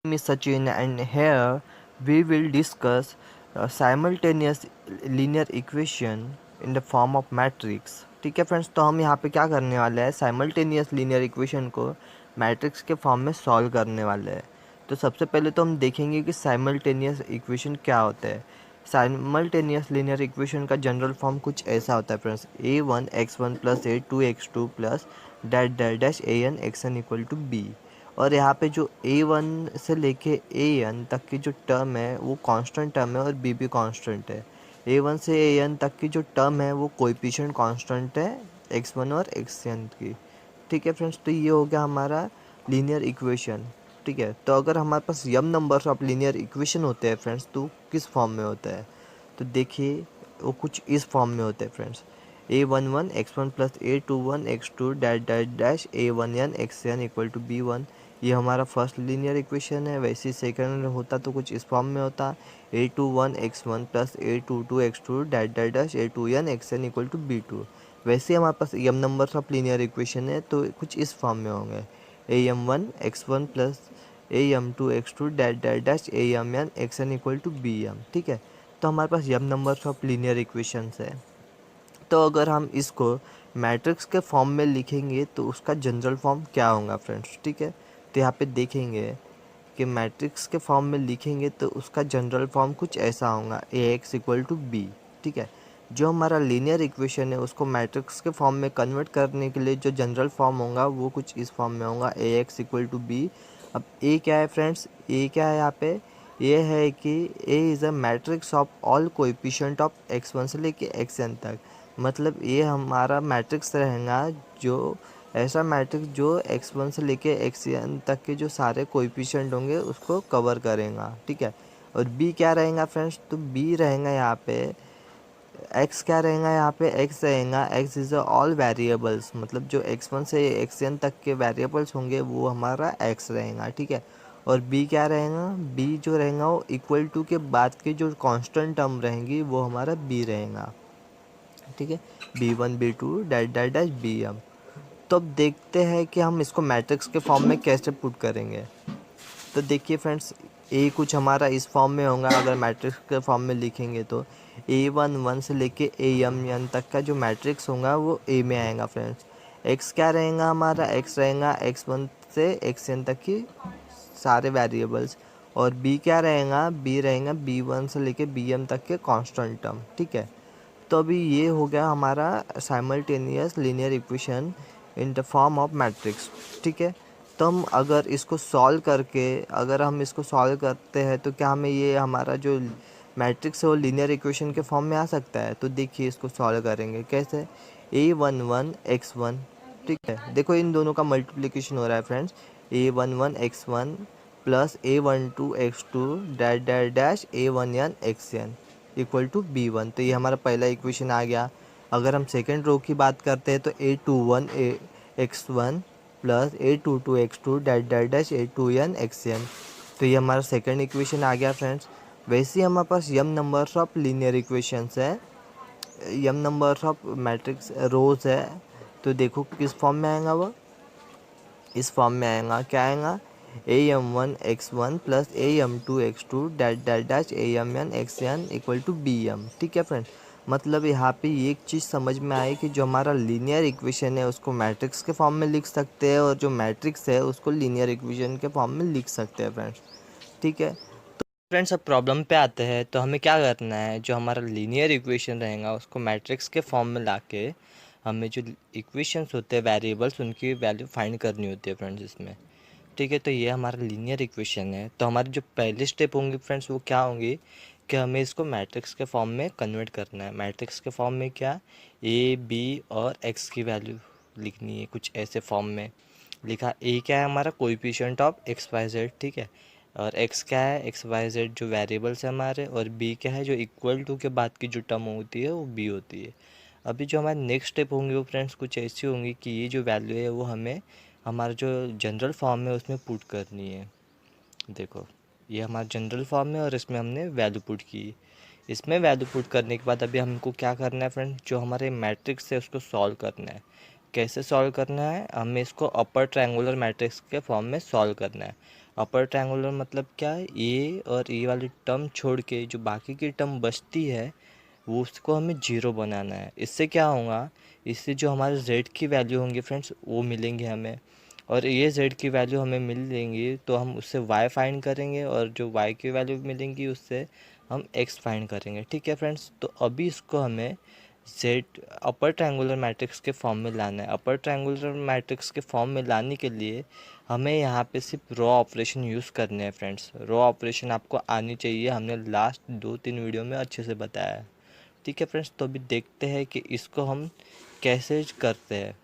Name is Sachin and here we will discuss simultaneous linear equation in the form of matrix। ठीक है friends, तो हम यहाँ पे क्या करने वाले हैं, साइमल्टेनियस लीनियर इक्वेशन को मैट्रिक्स के फॉर्म में सॉल्व करने वाले हैं। तो सबसे पहले तो हम देखेंगे कि साइमल्टेनियस इक्वेशन क्या होता है। साइमल्टेनियस लीनियर इक्वेशन का जनरल फॉर्म कुछ ऐसा होता है friends, a1 x1 plus a2 x2 plus dash dash dash an xn equal to b। और यहाँ पे जो a1 से लेके an तक की जो टर्म है वो कांस्टेंट टर्म है और b भी कांस्टेंट है। a1 से an तक की जो टर्म है वो कोएफिशिएंट कांस्टेंट है x1 और xn की। ठीक है फ्रेंड्स, तो ये हो गया हमारा लीनियर इक्वेशन। ठीक है, तो अगर हमारे पास m numbers of linear equation होते हैं फ्रेंड्स, तो किस फॉर्म में होता है, तो देखिए वो कुछ इस फॉर्म में होते हैं friends, a11 x1 plus a21 x2 dash dash dash a1n xn equal to b1। ये हमारा फर्स्ट लीनियर इक्वेशन है। वैसे सेकंड होता तो कुछ इस फॉर्म में होता, a21 x1 plus a22 x2 dash dash dash a2n xn equal to b2। वैसे हमारे पास m numbers of linear equation है तो कुछ इस फॉर्म में होंगे, am1 x1 plus am2 x2 dash dash dash amn xn equal to bm। ठीक है, तो हमारे पास m numbers of linear equations है। तो अगर हम इसको मैट्रिक्स के फॉर्म में लिखेंगे तो उसका जनरल फॉर्म क्या होगा फ्रेंड्स। ठीक है, तो यहाँ पे देखेंगे कि मैट्रिक्स के फॉर्म में लिखेंगे तो उसका जनरल फॉर्म कुछ ऐसा होगा, ax इक्वल टू बी। ठीक है, जो हमारा लीनियर इक्वेशन है उसको मैट्रिक्स के फॉर्म में कन्वर्ट करने के लिए जो जनरल फॉर्म होगा वो कुछ इस फॉर्म में होगा, ax इक्वल टू बी। अब a क्या है फ्रेंड्स, a क्या है यहाँ पे, ये है कि a is a matrix of all coefficient of x1 से लेके xn तक। मतलब ये हमारा मैट्रिक्स रहेगा जो ऐसा मैट्रिक्स जो x1 से लेके xn तक के जो सारे कोएफिशिएंट होंगे उसको कवर करेगा। ठीक है, और b क्या रहेगा फ्रेंड्स, तो b रहेगा यहाँ पे, x क्या रहेगा यहाँ पे, x रहेगा, x इज़ ऑल वेरिएबल्स, मतलब जो x1 से xn तक के वेरिएबल्स होंगे वो हमारा x रहेगा। ठीक है, और b क्या रहेगा, b जो रहेगा वो इक्वल टू के बाद के जो कांस्टेंट टर्म रहेंगी वो हमारा b रहेगा। ठीक है, b1 b2 dash dash dash bm। तो अब देखते हैं कि हम इसको मैट्रिक्स के फॉर्म में कैसे पुट करेंगे। तो देखिए फ्रेंड्स, ए कुछ हमारा इस फॉर्म में होगा, अगर मैट्रिक्स के फॉर्म में लिखेंगे तो a1 से लेके amn तक का जो मैट्रिक्स होगा वो ए में आएगा फ्रेंड्स। x क्या रहेगा हमारा, x रहेगा x1 से xn तक की सारे वेरिएबल्स, और b क्या रहेगा, b रहेगा b1 से लेके bm तक के कांस्टेंट टर्म। ठीक है, तो अभी ये हो गया हमारा simultaneous linear equation in the form of matrix. ठीक है, तो हम अगर इसको सॉल्व करके, अगर हम इसको सॉल्व करते हैं तो क्या हमें ये हमारा जो मैट्रिक्स है वो लीनियर इक्वेशन के फॉर्म में आ सकता है। तो देखिए इसको सॉल्व करेंगे कैसे, a11 x1। ठीक है, देखो इन दोनों का मल्टीप्लिकेशन हो रहा है friends, a11 x1 plus a12 x2 dash dash dash a1n xn equal to b1। तो ये हमारा पहला इक्वेशन आ गया। अगर हम सेकेंड रो की बात करते हैं तो a21 x1 plus a22 x2 dash dash dash a2n xn। तो ये हमारा सेकेंड इक्वेशन आ गया फ्रेंड्स। वैसे ही हमारे पास m numbers of linear equations है, m नंबर्स ऑफ मैट्रिक्स रोज है। तो देखो किस फॉर्म में आएगा, वो इस फॉर्म में आएगा, क्या आएगा, am1 x1 plus am2 x2 dash dash dash amn xn equal to bm। ठीक है फ्रेंड, मतलब यहाँ पे ये एक चीज़ समझ में आई कि जो हमारा लीनियर इक्वेशन है उसको मैट्रिक्स के फॉर्म में लिख सकते हैं और जो मैट्रिक्स है उसको लीनियर इक्वेशन के फॉर्म में लिख सकते हैं फ्रेंड्स। ठीक है, तो फ्रेंड्स अब प्रॉब्लम पे आते हैं। तो हमें क्या करना है, जो हमारा लीनियर इक्वेशन रहेगा उसको मैट्रिक्स के फॉर्म में लाके हमें जो इक्वेशंस होते हैं वेरिएबल्स उनकी वैल्यू फाइंड करनी होती है फ्रेंड्स इसमें। ठीक है, तो ये हमारा लीनियर इक्वेशन है। तो हमारी जो पहली स्टेप होंगी फ्रेंड्स वो क्या होंगी कि हमें इसको मैट्रिक्स के फॉर्म में कन्वर्ट करना है। मैट्रिक्स के फॉर्म में क्या, ए बी और एक्स की वैल्यू लिखनी है कुछ ऐसे फॉर्म में लिखा। ए क्या है हमारा, coefficient of x y z. ठीक है, और एक्स क्या है, एक्स वाई जेड जो वेरिएबल्स है हमारे, और बी क्या है, जो इक्वल टू के बाद की जो टर्म होती है वो बी होती है। अभी जो हमारे नेक्स्ट स्टेप होंगे वो फ्रेंड्स कुछ ऐसी होंगी कि ये जो वैल्यू है वो हमें हमारा जो जनरल फॉर्म है उसमें पुट करनी है। देखो ये हमारा जनरल फॉर्म है और इसमें हमने वैल्यू पुट की। इसमें वैल्यू पुट करने के बाद अभी हमको क्या करना है फ्रेंड, जो हमारे मैट्रिक्स है उसको सॉल्व करना है। कैसे सॉल्व करना है, हमें इसको अपर ट्रायंगुलर मैट्रिक्स के फॉर्म में सॉल्व करना है। अपर ट्रायंगुलर मतलब क्या है, ए और ए वाली टर्म छोड़ के जो बाकी की टर्म बचती है वो उसको हमें जीरो बनाना है। इससे क्या होगा, इससे जो हमारे z की वैल्यू होंगी फ्रेंड्स वो मिलेंगे हमें, और ये z की वैल्यू हमें मिल जाएंगी तो हम उससे y फाइंड करेंगे, और जो y की वैल्यू मिलेंगी उससे हम x फाइंड करेंगे। ठीक है फ्रेंड्स, तो अभी इसको हमें z अपर ट्रायंगुलर मैट्रिक्स के फॉर्म में लाना है। अपर ट्रायंगुलर मैट्रिक्स के फॉर्म में लाने के लिए हमें यहाँ पे सिर्फ रॉ ऑपरेशन यूज़ करने हैं फ्रेंड्स। रॉ ऑपरेशन आपको आनी चाहिए, हमने लास्ट 2-3 वीडियो में अच्छे से बताया है। ठीक है फ्रेंड्स, तो अभी देखते हैं कि इसको हम कैसे करते हैं।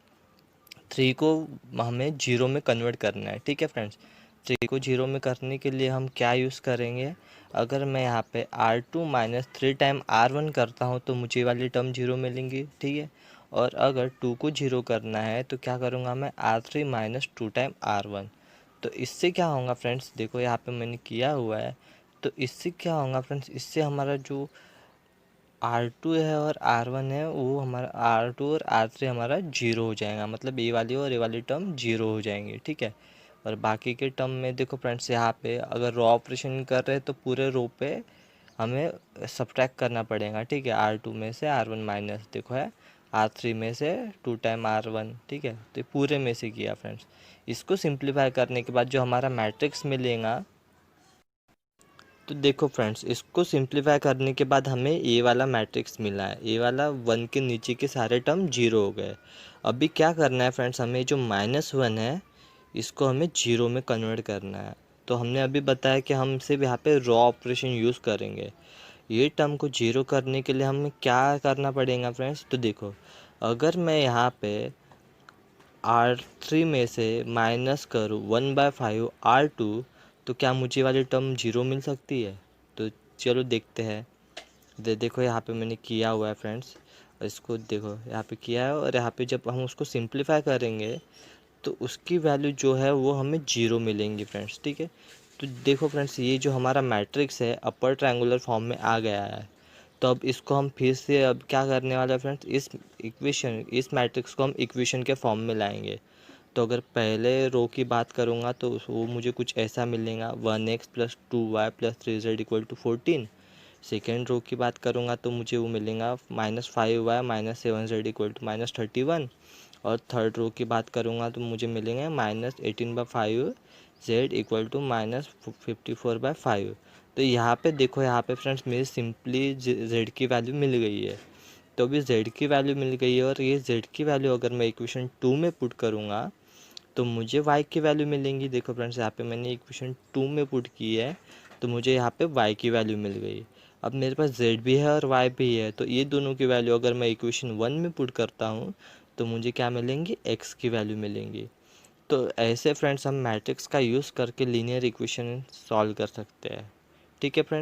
3 को हमें जीरो में कन्वर्ट करना है। ठीक है फ्रेंड्स, 3 को जीरो में करने के लिए हम क्या यूज़ करेंगे, अगर मैं यहाँ पे R2 माइनस 3 टाइम R1 करता हूँ तो मुझे वाली टर्म जीरो मिलेंगी। ठीक है, और अगर 2 को जीरो करना है तो क्या करूँगा मैं, R3 माइनस 2 टाइम R1। तो इससे क्या होगा फ्रेंड्स, देखो यहाँ पे मैंने किया हुआ है, तो इससे क्या होगा फ्रेंड्स, इससे हमारा जो R2 है और R1 है वो हमारा R2 और R3 हमारा जीरो हो जाएगा, मतलब ये वाली और ये वाली टर्म जीरो हो जाएंगी। ठीक है, और बाकी के टर्म में देखो फ्रेंड्स, यहाँ पे अगर रो ऑपरेशन कर रहे हैं तो पूरे रो पे हमें सब्ट्रैक्ट करना पड़ेगा। ठीक है, R2 में से R1 माइनस देखो है R3 में से 2 टाइम R1। ठीक है, तो पूरे में से किया फ्रेंड्स। इसको सिंप्लीफाई करने के बाद जो हमारा मैट्रिक्स मिलेगा, तो देखो फ्रेंड्स, इसको सिंप्लीफाई करने के बाद हमें ए वाला मैट्रिक्स मिला है। ए वाला 1 के नीचे के सारे टर्म जीरो हो गए। अभी क्या करना है फ्रेंड्स, हमें जो -1 है इसको हमें जीरो में कन्वर्ट करना है। तो हमने अभी बताया कि हम सिर्फ यहाँ पे रॉ ऑपरेशन यूज़ करेंगे। ये टर्म को जीरो करने के लिए हमें क्या करना पड़ेगा फ्रेंड्स, तो देखो अगर मैं यहाँ पे R3 में से माइनस करूँ 1/5 R2 तो क्या मुझे वाली टर्म जीरो मिल सकती है। तो चलो देखते हैं। देखो यहाँ पे मैंने किया हुआ है फ्रेंड्स, इसको देखो यहाँ पे किया है, और यहाँ पे जब हम उसको सिंप्लीफाई करेंगे तो उसकी वैल्यू जो है वो हमें जीरो मिलेंगी फ्रेंड्स। ठीक है, तो देखो फ्रेंड्स, ये जो हमारा मैट्रिक्स है अपर ट्रायंगुलर फॉर्म में आ गया है। तो अब इसको हम फिर से अब क्या करने वाले हैं फ्रेंड्स, इस मैट्रिक्स को हम इक्वेशन के फॉर्म में लाएंगे। तो अगर पहले रो की बात करूँगा तो वो मुझे कुछ ऐसा मिलेगा, 1x plus 2y plus 3z equal to 14। Second row की बात करूँगा तो मुझे वो मिलेगा -5y minus 7z equal to -31। और थर्ड रो की बात करूँगा तो मुझे मिलेंगे -18/5z इक्वल टू -54/5। तो यहाँ पे देखो, यहाँ पे फ्रेंड्स मेरी सिंपली z की वैल्यू मिल गई है। तो अभी z की वैल्यू मिल गई है, और ये z की वैल्यू अगर मैं इक्वेशन 2 में पुट करूँगा तो मुझे y की वैल्यू मिलेंगी। देखो फ्रेंड्स, यहाँ पे मैंने इक्वेशन 2 में पुट की है तो मुझे यहाँ पे y की वैल्यू मिल गई। अब मेरे पास z भी है और y भी है, तो ये दोनों की वैल्यू अगर मैं इक्वेशन 1 में पुट करता हूँ तो मुझे क्या मिलेंगी, x की वैल्यू मिलेंगी। तो ऐसे फ्रेंड्स हम मैट्रिक्स का यूज़ करके लीनियर इक्वेशन सॉल्व कर सकते हैं। ठीक है फ्रेंड्स।